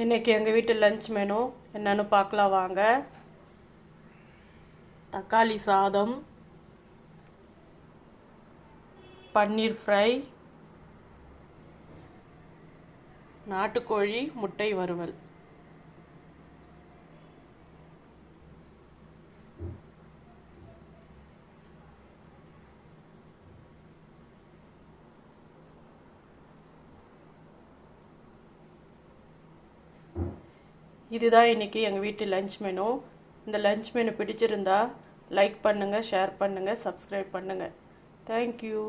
இன்றைக்கி எங்கள் வீட்டு லஞ்ச் மெனு என்னென்னு பார்க்கலாம் வாங்க. தக்காளி சாதம், பன்னீர் ஃப்ரை, நாட்டுக்கோழி முட்டை வறுவல். இதுதான் இன்றைக்கி எங்கள் வீட்டு லஞ்ச் மெனு. இந்த லஞ்ச் மெனு பிடிச்சிருந்தா லைக் பண்ணுங்கள், ஷேர் பண்ணுங்கள், சப்ஸ்கிரைப் பண்ணுங்கள். தேங்க்யூ.